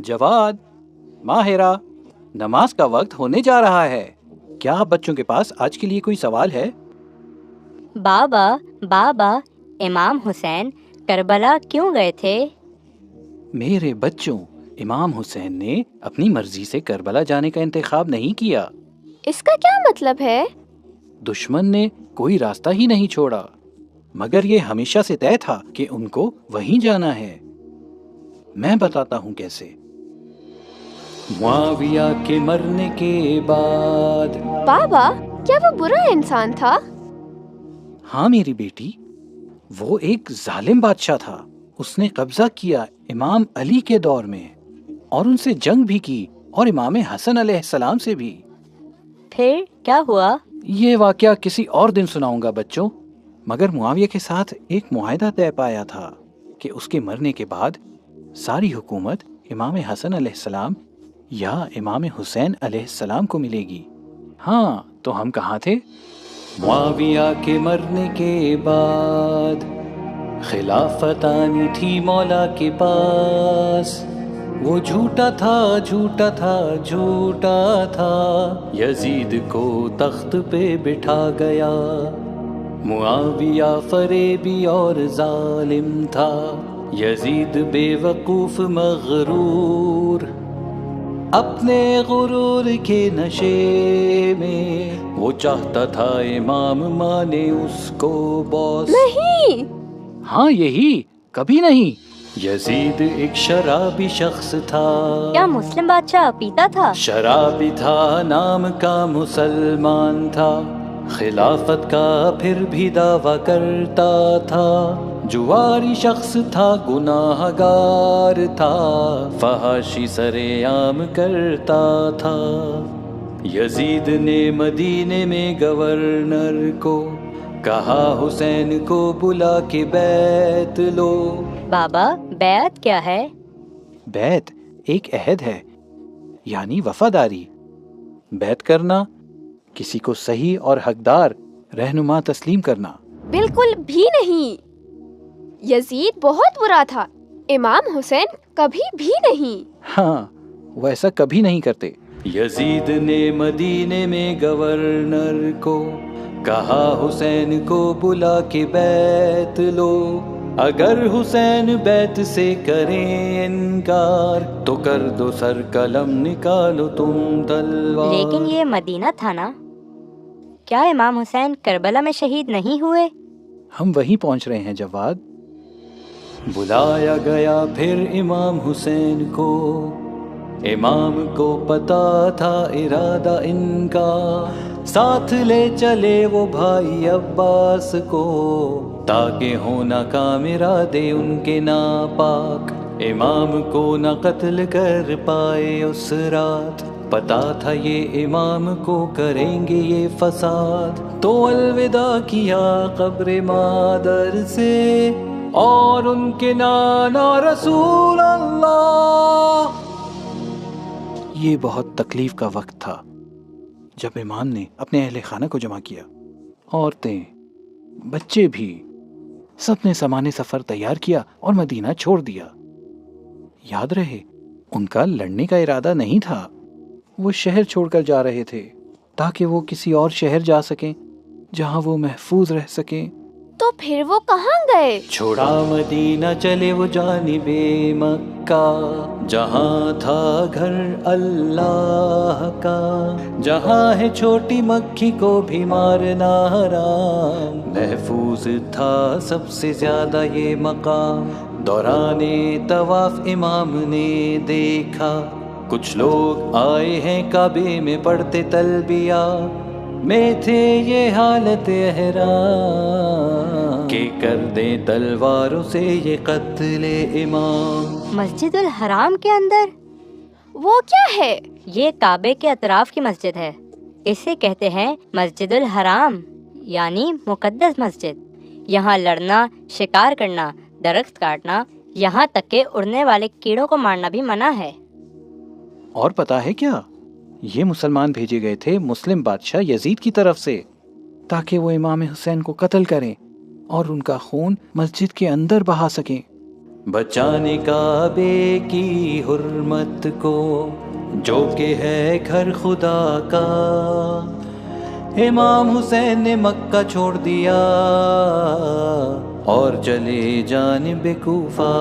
جواد، ماہرہ، نماز کا وقت ہونے جا رہا ہے. کیا آپ بچوں کے پاس آج کے لیے کوئی سوال ہے؟ بابا، امام حسین کربلا کیوں گئے تھے؟ میرے بچوں، امام حسین نے اپنی مرضی سے کربلا جانے کا انتخاب نہیں کیا. اس کا کیا مطلب ہے؟ دشمن نے کوئی راستہ ہی نہیں چھوڑا، مگر یہ ہمیشہ سے طے تھا کہ ان کو وہیں جانا ہے. میں بتاتا ہوں کیسے. معاویہ کے مرنے کے بعد. بابا، کیا وہ برا انسان تھا؟ ہاں میری بیٹی، وہ ایک ظالم بادشاہ تھا. اس نے قبضہ کیا امام علی کے دور میں، اور ان سے جنگ بھی کی، اور امام حسن علیہ السلام سے بھی. پھر کیا ہوا؟ یہ واقعہ کسی اور دن سناؤں گا بچوں. مگر معاویہ کے ساتھ ایک معاہدہ طے پایا تھا کہ اس کے مرنے کے بعد ساری حکومت امام حسن علیہ السلام یا امام حسین علیہ السلام کو ملے گی. ہاں، تو ہم کہاں تھے؟ معاویہ کے مرنے کے بعد خلافت آنی تھی مولا کے پاس. وہ جھوٹا تھا، جھوٹا تھا، جھوٹا تھا، یزید کو تخت پہ بٹھا گیا. معاویہ فریبی اور ظالم تھا، یزید بے وقوف مغرور. اپنے غرور کے نشے میں وہ چاہتا تھا امام مانے اس کو باس. نہیں! ہاں یہی، کبھی نہیں. یزید ایک شرابی شخص تھا. کیا مسلم بادشاہ پیتا تھا؟ شرابی تھا، نام کا مسلمان تھا، خلافت کا پھر بھی دعویٰ کرتا تھا. جواری شخص تھا، گناہ گار تھا، فحاشی سرے عام کرتا تھا. یزید نے مدینے میں گورنر کو کہا حسین کو بلا کے بیعت لو. بابا، بیعت کیا ہے؟ بیعت ایک عہد ہے، یعنی وفاداری. بیعت کرنا، کسی کو صحیح اور حقدار رہنما تسلیم کرنا. بالکل بھی نہیں. یزید بہت برا تھا، امام حسین کبھی بھی نہیں. ہاں، وہ ایسا کبھی نہیں کرتے. یزید نے مدینے میں گورنر کو کہا حسین کو بلا کے بیعت لو. اگر حسین بیعت سے کریں انکار تو کر دو سر قلم، نکالو تم تلوار. لیکن یہ مدینہ تھا نا، کیا امام حسین کربلا میں شہید نہیں ہوئے؟ ہم وہیں پہنچ رہے ہیں جواد. بلایا گیا پھر امام حسین کو. امام کو پتا تھا ارادہ ان کا، ساتھ لے چلے وہ بھائی عباس کو، تاکہ ہو نہ کام ارادے ان کے ناپاک. امام کو نہ قتل کر پائے اس رات، پتا تھا یہ امام کو کریں گے یہ فساد. تو الوداع کیا قبر مادر سے، اور ان کے نانا رسول اللہ. یہ بہت تکلیف کا وقت تھا جب امام نے اپنے اہل خانہ کو جمع کیا. عورتیں، بچے بھی، سب نے سامان سفر تیار کیا اور مدینہ چھوڑ دیا. یاد رہے، ان کا لڑنے کا ارادہ نہیں تھا. وہ شہر چھوڑ کر جا رہے تھے تاکہ وہ کسی اور شہر جا سکیں جہاں وہ محفوظ رہ سکیں. تو پھر وہ کہاں گئے؟ چھوڑا مدینہ چلے وہ جانب مکہ، جہاں تھا گھر اللہ کا. جہاں ہے چھوٹی مکھی کو بھی مارنا حرام، محفوظ تھا سب سے زیادہ یہ مقام. دوران طواف امام نے دیکھا کچھ لوگ آئے ہیں کعبے میں پڑھتے تلبیہ، میں تھے یہ حالت احرام کہ کر دیں تلواروں سے یہ قتل امام. مسجد الحرام کے اندر؟ وہ کیا ہے؟ یہ کعبے کے اطراف کی مسجد ہے، اسے کہتے ہیں مسجد الحرام، یعنی مقدس مسجد. یہاں لڑنا، شکار کرنا، درخت کاٹنا، یہاں تک کہ اڑنے والے کیڑوں کو مارنا بھی منع ہے. اور پتا ہے کیا، یہ مسلمان بھیجے گئے تھے مسلم بادشاہ یزید کی طرف سے، تاکہ وہ امام حسین کو قتل کریں اور ان کا خون مسجد کے اندر بہا سکیں. بچانے کعبے کی حرمت کو جو کہ ہے گھر خدا کا. امام حسین نے مکہ چھوڑ دیا اور چلے جانب کوفہ.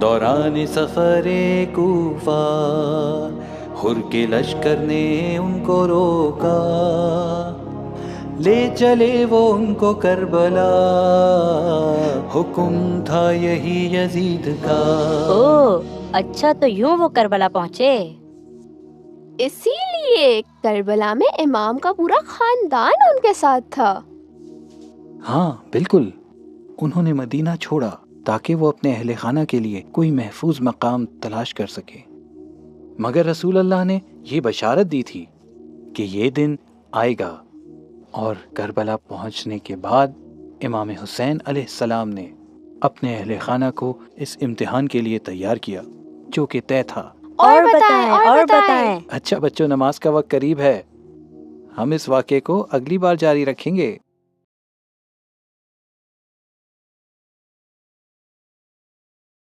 دوران سفر کوفہ حر کے لشکر نے ان کو روکا، لے چلے وہ ان کو کربلا، حکم تھا یہی یزید کا. او اچھا، تو یوں وہ کربلا پہنچے. اسی لیے کربلا میں امام کا پورا خاندان ان کے ساتھ تھا. ہاں بالکل، انہوں نے مدینہ چھوڑا تاکہ وہ اپنے اہل خانہ کے لیے کوئی محفوظ مقام تلاش کر سکے. مگر رسول اللہ نے یہ بشارت دی تھی کہ یہ دن آئے گا، اور کربلا پہنچنے کے بعد امام حسین علیہ السلام نے اپنے اہل خانہ کو اس امتحان کے لیے تیار کیا جو کہ طے تھا. اور بتائیں. اچھا بچوں، نماز کا وقت قریب ہے، ہم اس واقعے کو اگلی بار جاری رکھیں گے.